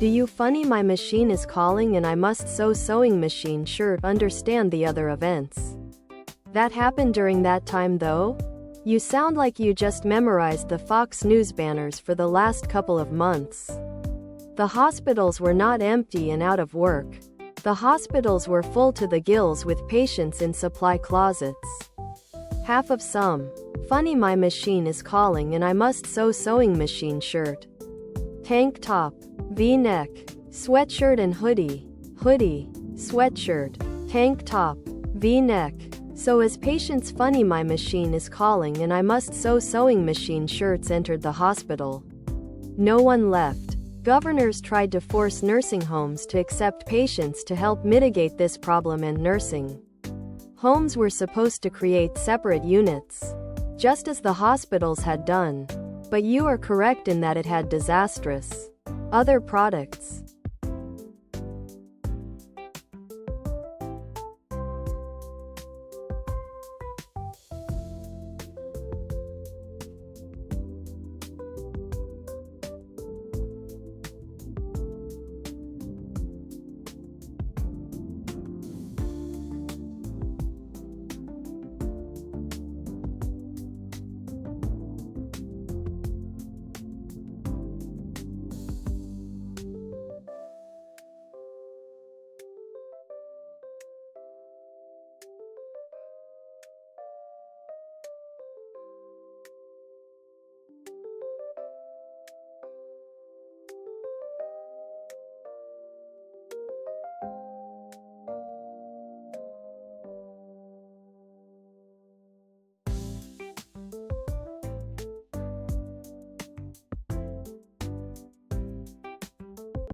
Do you funny my machine is calling and I must sew sewing machine shirt understand the other events that happened during that time though? You sound like you just memorized the Fox News banners for the last couple of months. The hospitals were not empty and out of work. The hospitals were full to the gills with patients in supply closets. Half of some. Funny my machine is calling and I must sew sewing machine shirt. Tank top. V-neck. Sweatshirt and hoodie. Hoodie. Sweatshirt. Tank top. V-neck. So as patients funny my machine is calling and I must sew sewing machine shirts entered the hospital. No one left. Governors tried to force nursing homes to accept patients to help mitigate this problem, and nursing homes were supposed to create separate units, just as the hospitals had done. But you are correct in that it had disastrous other products.